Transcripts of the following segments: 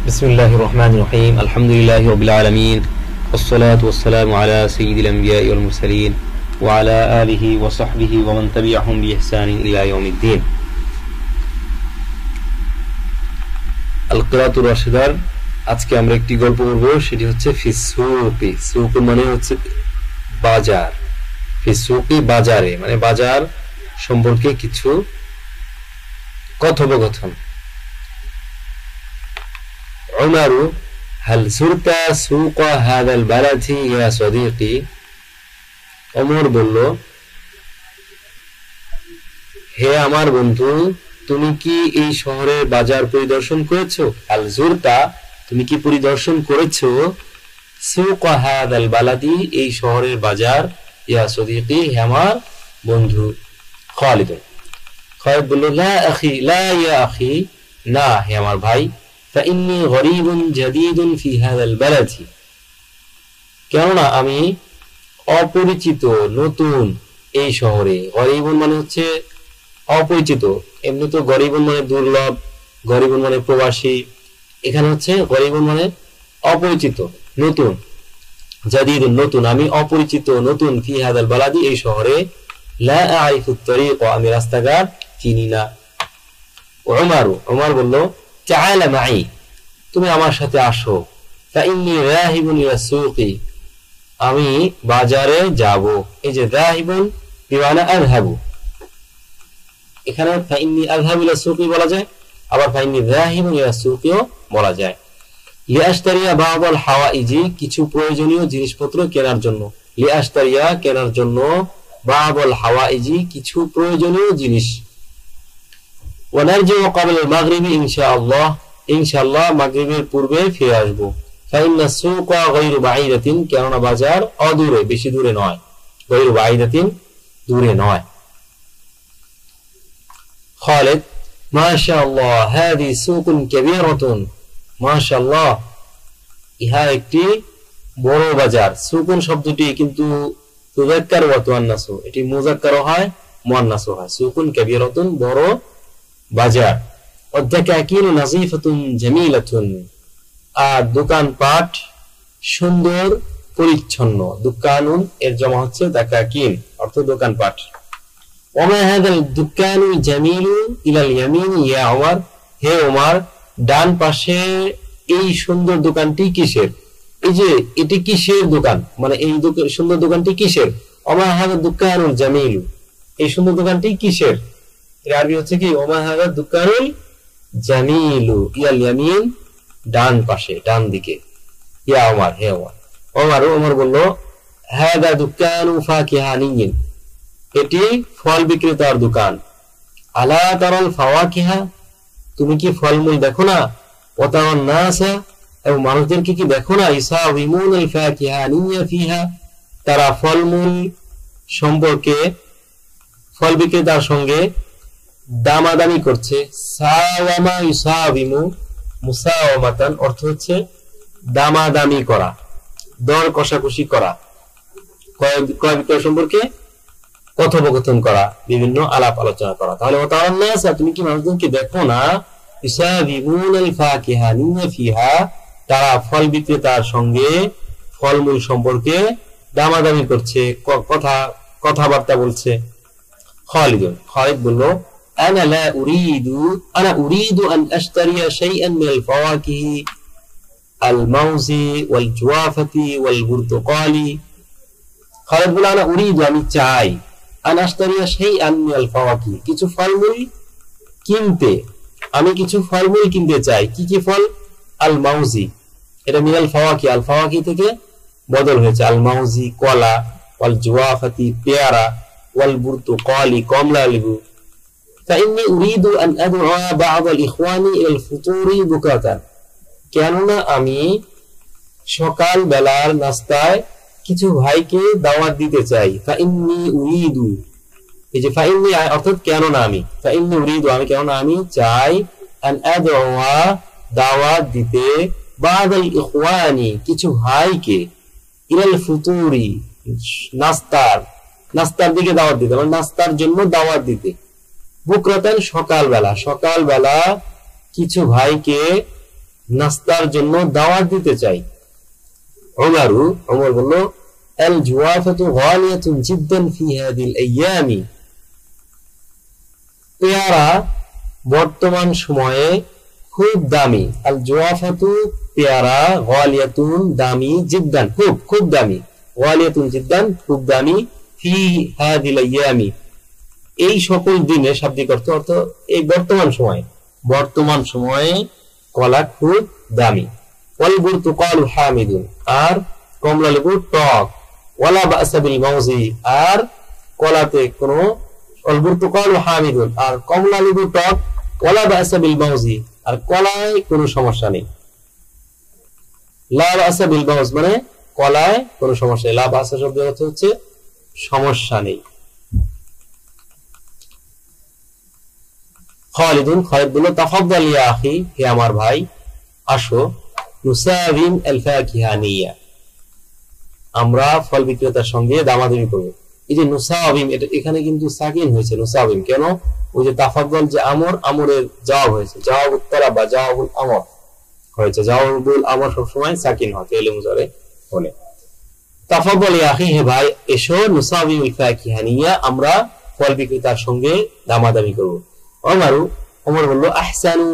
بسم الله الرحمن الرحيم الحمد لله رب العالمين والصلاة والسلام على سيد الأنبياء والمرسلين وعلى آله وصحبه ومن تبعهم بإحسان إلى يوم الدين القراءة الراشدة আজকে আমরা একটি গল্প পড়ব সেটি হচ্ছে ফিসুকি সুক মানে হচ্ছে বাজার ফিসুকি বাজারে মানে বাজার সম্পর্কে কিছু কথোপকথন عمر هل زرت سوق هذا البلد يا صديقي عمر বলল হে আমার বন্ধু তুমি কি এই শহরের বাজার পরিদর্শন করেছো হাল জুরতা তুমি কি পরিদর্শন করেছো সুক হাদাল বালাদি এই শহরের বাজার ইয়া সদীকি হে আমার বন্ধু খালিদ বলল লা আখি লা ইয়া আখি না হে আমার ভাই فإني غريب جديد في هذا البلد কেননা আমি অপরিচিত নতুন এই শহরে গরিবুন মানে হচ্ছে অপরিচিত এমনি তো গরিবুন মানে দুর্লভ গরিবুন মানে প্রবাসী এখানে হচ্ছে গরিবুন মানে অপরিচিত নতুন জাদিদুন নতুন আমি অপরিচিত নতুন ফি হাদাল বালাদি এই শহরে লা আরিফু তরিক আমি রাস্তাঘাট চিনি না উমর বলল তাআলা মাই তুমি আমার সাথে আসো ফাইন্নী রাহিবুন ইলা সুকি আমি বাজারে যাব এই যে রাহিবুন বিমানা আযহাবু এখানে ফাইন্নী আযহাবু ইলা সুকি বলা যায় আবার ফাইন্নী রাহিবুন ইলা সুকিও বলা যায় লিআশতারিয়া বা'দাল হাওয়াইজি কিছু প্রয়োজনীয় জিনিসপত্র কেনার জন্য লিআশতারিয়া কেনার জন্য বা'দাল হাওয়াইজি কিছু প্রয়োজনীয় জিনিস ونرجع قبل المغرب إن شاء الله মাগরিবের পূর্বে ফিরে আসব فإن السوق غير بعيدة কেননা বাজার অদূরে বেশি দূরে নয় غير بعيدة দূরে নয় خالد ما شاء الله هذه سوق كبيرة ما شاء الله ইহা একটি বড় বাজার সুকুন শব্দটি কিন্তু তুযাক্কার ওয়া তুআন্নাসু এটি মুযাক্কার হয় মুআন্নাস হয় সুকুন কাবীরাতুন বড় বাজার অদ্দাকাকিন নাযীফাতুন জামিলাতুন আর দোকান পাট সুন্দর পরিচ্ছন্ন দোকানুন এর জমা হচ্ছে দাকাকিন অর্থ দোকান পাট ওমা হাদাল দুকানু জামিলু ইলাল ইয়ামিন ইয়া ওমর হে ওমর ডান পাশে এই সুন্দর দোকানটি কিসের এই যে এটি কিসের দোকান মানে এই সুন্দর দোকানটি কিসের ওমা হাদাল দুকানুল জামিলু এই সুন্দর দোকানটি কিসের এর আরবি হচ্ছে কি ওমা হাদা দুকানুল জামিলু ইয়াল ইয়ামিন ডান পাশে ডান দিকে ইয়া ওমর হে ওমর বলল হাদা দুকানু ফাকিহানিন এটি ফল বিক্রেতার দোকান আলা তারাল ফাওয়াকিহা তুমি কি ফলমূল দেখো না ওয়াতারান নাসা এবং মানুষদেরকে কি দেখো না ইসাউমুনাল ফাকিহানিয়া ফিহা তারা ফলমূল সম্পর্কে ফল বিক্রেতার সঙ্গে দামাদামি করছে সাওয়ামা ইউসাবিমু মুসাওয়ামাতান অর্থ হচ্ছে দামাদামি করা দর কষাকষি করা ক্রয় বিক্রয় সম্পর্কে কথোপকথন করা বিভিন্ন আলাপ আলোচনা করা তাহলে ওয়াতারান নাস তুমি কি মানুষজনকে দেখো না ইসাবিমুনাল ফাকিহানিনা ফিহা তারা ফল বিক্রেতার সঙ্গে ফলমূল সম্পর্কে দামাদামি করছে কথাবার্তা বলছে খালিদ বলল أنا أريد أن أشتري شيئا من الفواكه الموز والجوافة والبرتقال خالد بل أنا أريد أن চাই أن أشتري شيئا من الفواكه কিছু ফলমূল কিনতে আমি কিছু ফলমূল কিনতে চাই কি কি ফল আল মাউজি এটা মিনাল ফাওয়াকি আল ফাওয়াকি থেকে বদল হয়েছে আল মাউজি কলা ওয়াল জুওয়াফাতি পেয়ারা ওয়াল বুরতুকালি কমলা লেবু فإني أريد أن أدعو بعض الإخوان إلى الفطور بكرة কেননা আমি সকাল বেলার নাস্তায় কিছু ভাইকে দাওয়াত দিতে চাই فإني أريد এই যে ফাইন্নি অর্থাৎ কেননা আমি ফাইন্নি উরিদু আমি কেননা আমি চাই أن أدعو দাওয়াত দিতে بعض الإخوان কিছু ভাইকে إلى الفطور নাস্তার দিকে দাওয়াত দিতে মানে নাস্তার জন্য দাওয়াত দিতে বুকরাতান সকালবেলা কিছু ভাইকে নাস্তার জন্য দাওয়াত দিতে চাই। ওমর বলল আল জুওয়াফাতু গালিয়াতুন জিদ্দান ফি হাদিল আইয়ামি, পেয়ারা বর্তমান সময়ে খুব দামি। আল জুওয়াফাতু পেয়ারা, গালিয়াতুন দামি, জিদ্দান খুব, খুব দামি, গালিয়াতুন জিদ্দান খুব দামি, ফি হাদিল আইয়ামি এই সকল দিনে, শাব্দিক অর্থ অর্থ এই বর্তমান সময়ে, বর্তমান সময়ে কলা খুব দামি। ওয়াল বুরতুকালু হামিদুন, আর কমলা লেবু টক। ওয়ালা বা'সা বিল মাউজি, আর কলাতে কোনো, ওয়াল বুরতুকালু হামিদুন, আর কমলা লেবু টক। ওয়ালা বা'সা বিল মাউজি, আর কলায় কোনো সমস্যা নেই। লা বা'সা বিল মাউজ মানে কলায় কোনো সমস্যা নেই। লা বা'সা শব্দের অর্থ হচ্ছে সমস্যা নেই। খালিদুন, খালিদ বলল তাফাদ্দাল ইয়া আখি, হে আমার ভাই, আসো, নুসাবিম আল ফাকিহা নিয়া, আমরা ফল বিক্রেতার সঙ্গে দামাদামি করব। এই যে নুসাবিম, এটা এখানে কিন্তু সাকিন হয়েছে, নুসাবিম কেন? ওই যে তাফাদ্দাল যে আমর, আমরের জবাব হয়েছে, জবাবুত তালাব বা জবাবুল আমর হয়েছে। জবাবুল আমর সবসময় সাকিন হয় ফি'ল মুজারে হলে। তাফাদ্দাল ইয়া আখি, হে ভাই এসো, নুসাবিম আল ফাকিহা নিয়া, আমরা ফল বিক্রেতার সঙ্গে দামাদামি করব। ওমর বলল আহসানু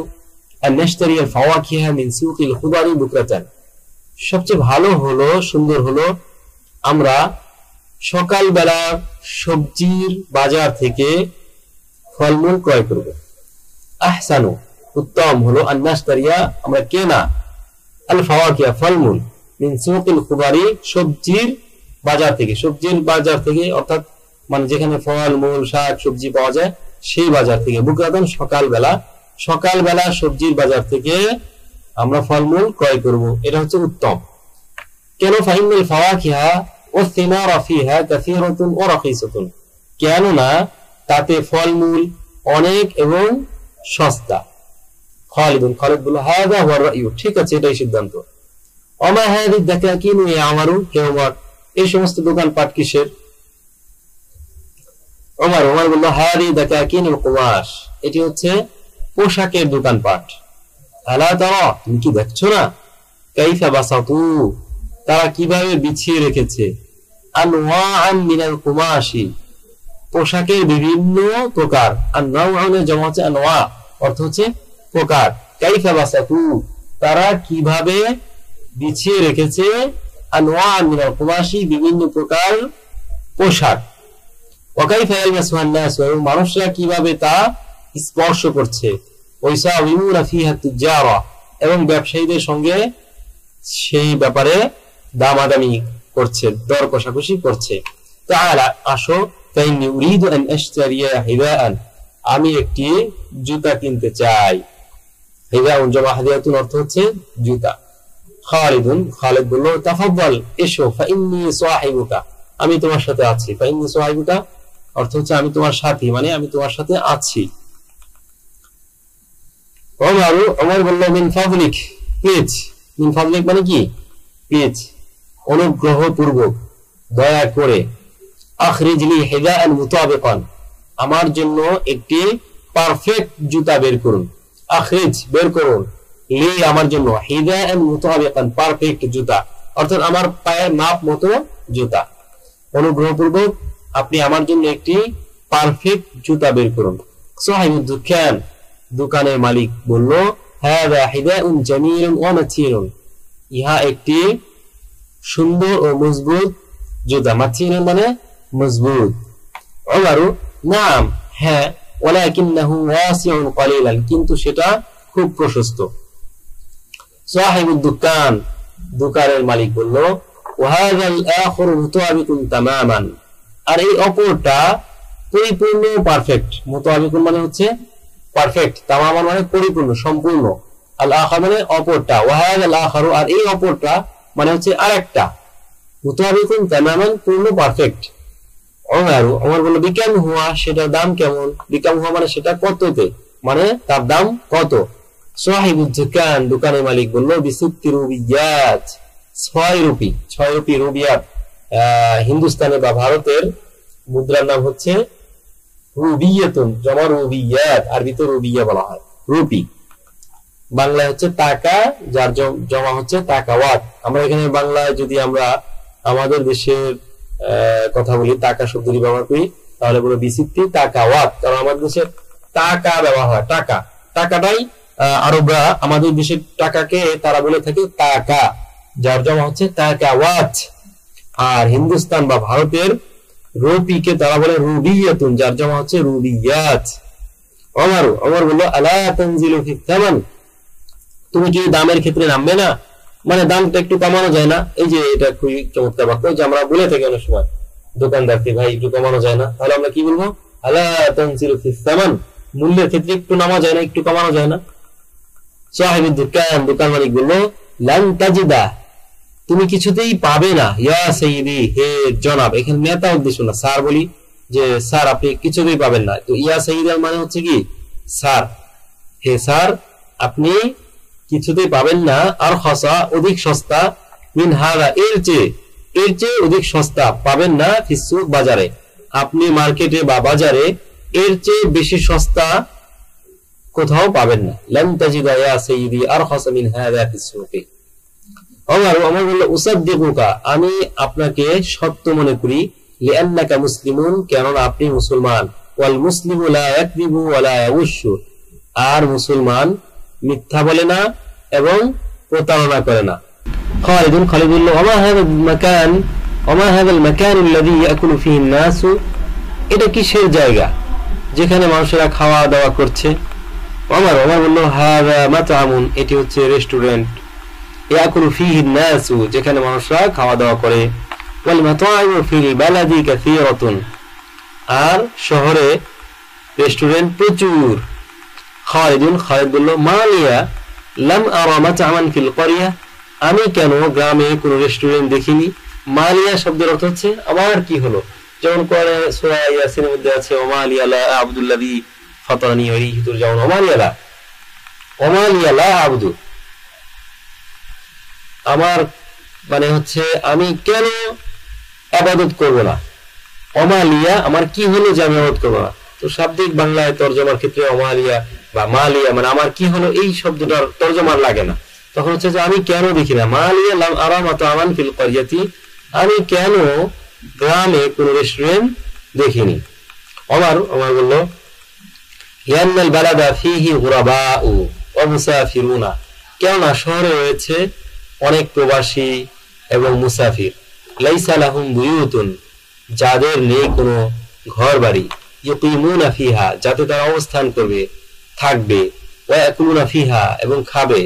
আন নাশতারি আল ফাওয়াকিহা মিন সুকিল খুদারি বুকরাতান, সবচেয়ে ভালো হলো, সুন্দর হলো, আমরা সকালবেলা সবজির বাজার থেকে ফলমূল ক্রয় করব। আহসানু উত্তম হলো, আন নাশতারিয়া আমরা কেনা, আল ফাওয়াকিহা ফলমূল, মিন সুকিল খুদারি সবজির বাজার থেকে, সবজির বাজার থেকে অর্থাৎ মানে যেখানে ফল মূল শাক সবজি পাওয়া যায় সেই বাজার থেকে। বুকরাতান সকালবেলা, সকালবেলা সবজির বাজার থেকে আমরা ফলমূল ক্রয় করব, এটা হচ্ছে উত্তম। কেন? ফাইনাল ফাওয়াকিহা ওয়া সিমারা ফিহা কাসীরাতুন ওয়া রাখিসাতুন, কেননা তাতে ফলমূল অনেক এবং সস্তা। খালিদুন, খালিদ বলল হাযা হুয়া রা'য়ু, ঠিক আছে এটাই সিদ্ধান্ত। ওমা হাযি দাকাকিন ইয়ামারু, হে ওমর এই সমস্ত দোকানপাট কিসের? ওমর বলল হাযি দাকাকিনুল কুমাশ, এটি হচ্ছে পোশাকের দোকানপাট। আলা তারা, তুমি কি দেখছো না? কাইফা বাসাতু, তারা কিভাবে বিছিয়ে রেখেছে, আনওয়াআন মিনাল কুমাশি, পোশাকের বিভিন্ন প্রকার। আনওয়াউনের জমা হচ্ছে আনওয়া, অর্থ হচ্ছে প্রকার। কাইফা বাসাতু, তারা কিভাবে বিছিয়ে রেখেছে, আনওয়াআন মিনাল কুমাশি বিভিন্ন প্রকার পোশাক। ওয়া কাইফা ইয়ালমাসুহান নাস, মানুষরা কিভাবে তা স্পর্শ করছে। ওয়াইসাউমুনা ফিহা তুজারা, এবং ব্যবসায়ীদের সঙ্গে সেই ব্যাপারে দামাদামি করছে, দর কষাকষি করছে। তাআলা আসো, ফাইন্নী উরিদু আন আশতারিয়া হিদাআন, আমি একটি জুতা কিনতে চাই। হিদাউন জামা হাদিয়াতুন, অর্থ হচ্ছে জুতা। খালিদুন, খালিদ বলল তাফাদ্দাল এসো, ফাইন্নী সাহিবুকা, আমি তোমার সাথে আছি। ফাইন্নী সাহিবুকা অর্থ হচ্ছে আমি তোমার সাথী, মানে আমি তোমার সাথে আছি। ওমর বলল মিন ফাদলিক, প্লিজ। মিন ফাদলিক মানে কি? প্লিজ, অনুগ্রহ পূর্বক, দয়া করে। আখরিজ লি হিদাআন মুতাবিকান, আমার জন্য একটি পারফেক্ট জুতা বের করুন। আখরিজ বের করুন, লি আমার জন্য, হিদাআন মুতাবিকান পারফেক্ট জুতা, অর্থাৎ আমার পায়ের মাপ মতো জুতা। অনুগ্রহ পূর্বক আপনি আমার জন্য একটি পারফেক্ট জুতা বের করুন। সাহিবুদ দুকান, দোকানের মালিক বলল হাযা হিদাউন জামিলুন ওয়া মাতিনুন, ইহা একটি সুন্দর ও মজবুত জুতা। মাতিনুন মানে মজবুত। ওমর নাম, হ্যাঁ, ওয়ালাকিন্নাহু ওয়াসিউন কালিলান, কিন্তু সেটা খুব প্রশস্ত। সাহিবুদ দুকান, দোকানের মালিক বলল ওয়াহাযা আল আখিরু মুতাবিকুন তামামান, আর এই অপরটা পরিপূর্ণ পারফেক্ট। মুতাবিকুন মানে হচ্ছে পারফেক্ট, তামামান মানে পরিপূর্ণ সম্পূর্ণ, আল আখির মানে অপরটা, ওয়াহাযা আল আখিরু আর এই অপরটা মানে হচ্ছে আরেকটা। মুতাবিকুন তামামান পূর্ণ পারফেক্ট। ওমর বলল বিকাম হুয়া, সেটার দাম কেমন? বিকাম হুয়া মানে সেটা কততে, মানে তার দাম কত? সাহিবুদ দুকান, দোকানের মালিক বলল বিসিত্তি রুবিয়াত, 6 রুপি। 6 রুপি, রুবিয়াত হিন্দুস্তানে বা ভারতের মুদ্রার নাম হচ্ছে রুবিয়াতুন, জমা রুবিয়াত, আরবিতে রুবিয়া বলা হয়, রুপি। বাংলায় হচ্ছে টাকা, যার জমা হচ্ছে টাকাওয়াত। আমরা এখানে বাংলায় যদি আমরা আমাদের দেশের কথা বলি, টাকা শব্দটি ব্যবহার করি, তাহলে বলো বিচিত্রি টাকাওয়াত, কারণ আমাদের দেশে টাকা ব্যবহার হয়। টাকা, টাকাটাই আরবরা আমাদের দেশের টাকাকে তারা বলে থাকে টাকা, যার জমা হচ্ছে টাকাওয়াত। আর হিন্দুস্তান বা ভারতের রুপিকে তারা বলে রুবিয়াতুন, যার জমা হচ্ছে রুবিয়াত। ওমর বলল আলা তানজিলু ফি থামান, তুমি কি দামের ক্ষেত্রে নামবে না? মানে দামটা একটু কমানো যায় না? এই যে এটা খুবই চমৎকার বাক্য, যে আমরা বলে থাকি অনেক সময় দোকানদারকে, ভাই একটু কমানো যায় না? তাহলে আমরা কি বলবো? আলা তানজিলু ফি থামান, মূল্যের ক্ষেত্রে একটু নামা যায় না, একটু কমানো যায় না? সাহিবুদ দোকান, দোকান মালিক বলল লান তাজিদা, তুমি কিছুতেই পাবে না, ইয়া সাইয়্যিদি, হে জনাব। এখানে নেতা উদ্দেশ্য না, স্যার বলি যে স্যার আপনি কিছুতেই পাবেন না, তো ইয়া সাইয়্যিদার মানে হচ্ছে কি স্যার, হে স্যার আপনি কিছুতেই পাবেন না, আর খসা অধিক সস্তা, মিন হাদা এর চেয়ে অধিক সস্তা পাবেন না, ফিসুক বাজারে, আপনি মার্কেটে বা বাজারে এর চেয়ে বেশি সস্তা কোথাও পাবেন না। লান তাজিদা ইয়া সাইয়্যিদি আর খসা মিন হাদা ফিসুকি। ওমর বলল উসাদ্দিকুকা, আমি আপনাকে সত্য মনে করি, লিআন্নাকা মুসলিমুন, কেননা আপনি মুসলমান, ওয়াল মুসলিমু লা ইয়াকযিবু ওয়া লা ইয়াগুশু, আর মুসলমান মিথ্যা বলে না এবং প্রতারণা করে না। খালিদ বলল ওমা হাযাল মাকান আল্লাযী ইয়াকুলু ফীহি আন-নাস, এটা কিসের জায়গা যেখানে মানুষেরা খাওয়া দাওয়া করছে? ওমর বলল হাযা মাতআমুন, এটি হচ্ছে রেস্টুরেন্ট, ইয়াকুলু ফীহি আন-নাস, যেখানে মানুষরা খাওয়া দাওয়া করে, ওয়াল মাতাইমু ফিল বালাদি কাসীরাতুন, আর শহরে রেস্টুরেন্ট প্রচুর। খালিদ বলল মালিয়া লাম আরা মাতআমান ফিল ক্বরিয়া, আমি কেন গ্রামে কোনো রেস্টুরেন্ট দেখিনি? মালিয়া শব্দের অর্থ হচ্ছে আমার কি হলো, যেমন কোরআনে সূরা ইয়াসিনের মধ্যে আছে ওমালিয়া লা আবদুল্লাযী ফাতারানি ওয়া ইলাইহি তুরজাউন, ওমালিয়া লা আবদু, আমার মানে হচ্ছে আমি কেন ইবাদত করব না, ওমালিয়া আমার কি হলো যে আমি ইবাদত করব না। তো শাব্দিক বাংলায় তরজমার ক্ষেত্রে ওমালিয়া বা মালিয়া মানে আমার কি হলো, এই শব্দটার তরজমার লাগে না, তখন হচ্ছে যে আমি কেন দেখি না, মালিয়া লাম আরা মাতআমান ফিল ক্বরিয়াতি, আমি কেন গ্রামে কোন রেস্টুরেন্ট দেখিনি। ওমর বলল ইয়ান্নাল বালাদা ফীহি গুরাবাউ ওয়া মুসাফিরুনা, কেননা শহরে রয়েছে অনেক প্রবাসী এবং মুসাফির, লাইসা লাহুম বুয়ুতুন, যাদের নেই কোনো ঘর বাড়ি, ইউকিমুনা ফিহা, যাতে তারা অবস্থান করবে থাকবে, ওয়া ইয়াকুলুনা ফিহা, এবং খাবে,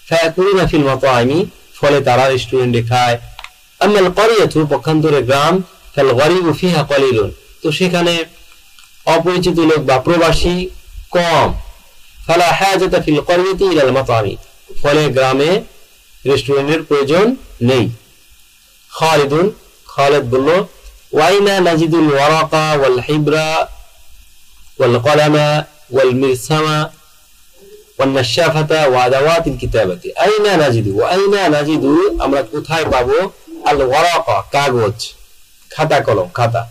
ফায়াকুলুনা ফিল মাতাইমি, ফলে তারা রেস্টুরেন্টে খায়। আম্মাল ক্বরিয়াতু, পক্ষান্তরে গ্রাম, ফাল গরিবু ফিহা কলিলুন, তো সেখানে অপরিচিত লোক বা প্রবাসী কম, ফালা হাজাতা ফিল ক্বরিয়াতি ইলাল মাতাইমি, ফলে গ্রামে রেস্টুরেন্টের প্রয়োজন নেই। খালিদ বলল ওয়াইনা নাজিদুল ওয়ারাকা ওয়াল হিবরা ওয়াল কলামা ওয়াল মিরসামা ওয়ান নাশাফাতা ওয়া আদাওয়াতিল কিতাবাতি, আইনা নাজিদু, আমরা কোথায় পাবো, আল ওয়ারাকা, কাগজ, খাতা কলম, খাতা,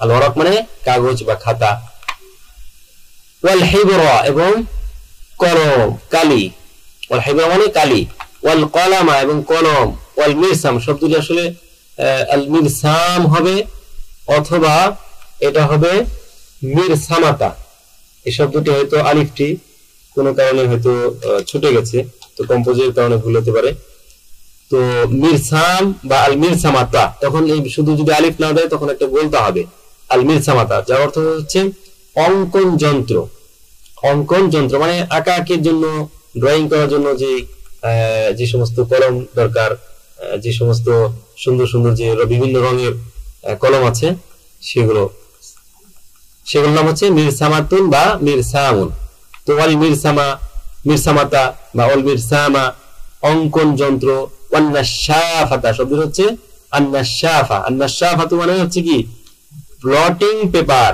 আল ওয়ারাক মানে কাগজ বা খাতা, ওয়াল হিবরা, এবং কলম, কালি, ওয়াল হিবরা মানে কালি, ওয়াল কলামা, এবং কলম, ওয়াল মিরসাম, শব্দটি আসলে আল মিরসাম হবে অথবা এটা হবে মিরসামাতা, এই শব্দটি হয়তো আলিফটি কোনো কারণে হয়তো ছুটে গেছে, তো কম্পোজের কারণে ভুল হতে পারে। তো মিরসাম বা আল মিরসামাতা, তখন এই শুধু যদি আলিফ না দেয় তখন একটা বলতে হবে আল মিরসামাতা, যার অর্থ হচ্ছে অঙ্কন যন্ত্র। অঙ্কন যন্ত্র মানে আঁকা আঁকির জন্য, ড্রয়িং করার জন্য যে সমস্ত কলম দরকার, যে সমস্ত সুন্দর সুন্দর যে বিভিন্ন রঙের কলম আছে, সেগুলোর নাম হচ্ছে মিরসামাতুন বা মিরসামুন। তো ওয়াল মিরসামাতা বা ওয়াল মিরসামা অঙ্কন যন্ত্র, ওয়ান নাশাফাতা শব্দ হচ্ছে আন-নাশাফা, আন-নাশাফাতু মানে হচ্ছে কি ব্লটিং পেপার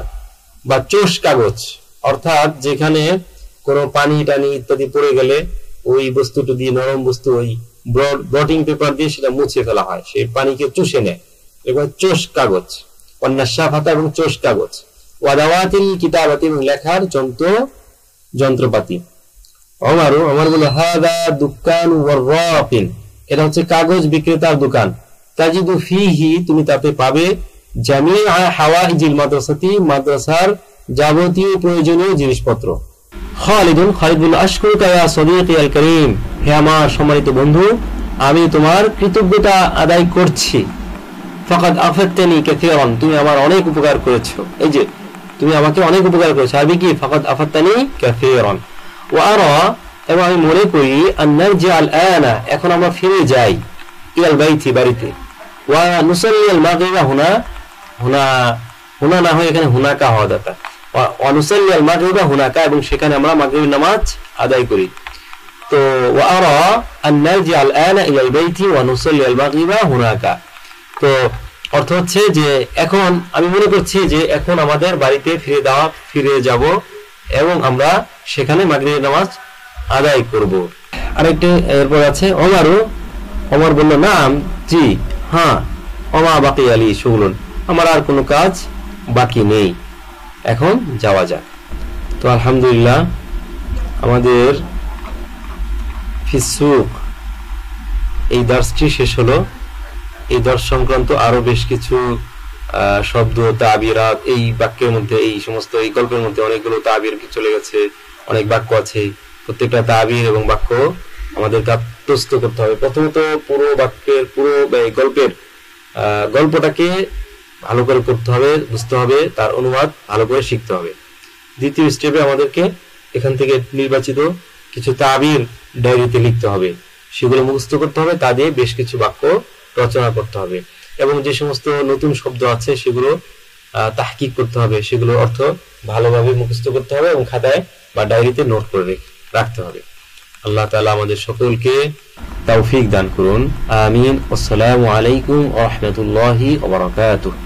বা চোষ কাগজ, অর্থাৎ যেখানে কোনো পানি টানি ইত্যাদি পড়ে গেলে ওই বস্তুটা দিয়ে, নরম বস্তু, ওই ব্লটিং পেপার দিয়ে সেটা মুছে ফেলা হয়, সেই পানিকে চুষে নেয়, এবার চোষ কাগজ, ওয়ান নাশাফাতা এবং চোষ কাগজ, ওয়া আদাওয়াতিল কিতাবাতি, এবং লেখার যন্ত্রপাতি। ওমর বলল হাদা দুকানু ওয়ারাকিন, এটা হচ্ছে কাগজ বিক্রেতার দোকান। তাজিদু ফিহি, তুমি তাতে পাবে জামিআ হাওয়াইজিল মাদ্রাসাতি, মাদ্রাসার যাবতীয় প্রয়োজনীয় জিনিসপত্র। খালিদ বলল আশকুরুকা ইয়া সাদীকি আল কারীম, হে আমার সম্মানিত বন্ধু, আমি তোমার কৃতজ্ঞতা আদায় করছি। ফাকাদ আফাদতানি কাসীরান, তুমি আমার অনেক উপকার করেছো। এই যে তুমি আমাকে অনেক উপকার করেছো, আরবি কি ফাকাদ আফাদতানি কাসীরান। ওয়া আরা, এবং আমি মনে করি আন নারজি আল আনা, এখন আমরা ফিরে যাই, ইলাল বাইতি, বাড়িতে। ওয়া নুসাল্লি আল মাগরিবা, হুনা না হয় এখানে হুনাকা হওয়া দরকার। ওয়া নুসাল্লি আল মাগরিবা হুনাকা, এবং সেখানে আমরা মাগরিবের নামাজ আদায় করি। তো ওয়া আরা আন নারজি আল আনা ইলাল বাইতি ওয়া নুসাল্লি আল মাগরিবা হুনাকা, তো অর্থ হচ্ছে যে এখন আমি মনে করছি যে এখন আমাদের বাড়িতে ফিরে যাব এবং আমরা সেখানে মাগরিবের নামাজ আদায় করব। আরেকটি এরপর আছে ওমর বলল নাম, জি হ্যাঁ, ওমা বাকি আলী শুগলুন, আমার আর কোনো কাজ বাকি নেই, এখন যাওয়া যাক। তো আলহামদুলিল্লাহ আমাদের ফিসুক এই দার্সটি শেষ হলো। এই দর্শ সংক্রান্ত আরো বেশ কিছু শব্দ, তাবিরাত এই বাক্যের মধ্যে, এই সমস্ত এই গল্পের মধ্যে অনেকগুলো তাবির চলে গেছে, অনেক বাক্য আছে। প্রত্যেকটা তাবির এবং বাক্য আমাদেরকে আত্মস্থ করতে হবে। প্রথমত পুরো বাক্যের, পুরো গল্পের গল্পটাকে ভালো করে করতে হবে, বুঝতে হবে, তার অনুবাদ ভালো করে শিখতে হবে। দ্বিতীয় স্টেপে আমাদেরকে এখান থেকে নির্বাচিত কিছু তাবির ডায়েরিতে লিখতে হবে, সেগুলো মুখস্থ করতে হবে, তা দিয়ে বেশ কিছু বাক্য রচনা করতে হবে, এবং যে সমস্ত নতুন শব্দ আছে সেগুলো তাহকিক করতে হবে, সেগুলো অর্থ ভালোভাবে মুখস্থ করতে হবে এবং খাতায় বা ডায়েরিতে নোট করে রাখতে হবে। আল্লাহ তাআলা আমাদের সকলকে তৌফিক দান করুন, আমিন। আসসালামু আলাইকুম ওয়া রাহমাতুল্লাহি ওয়া বারাকাতুহু।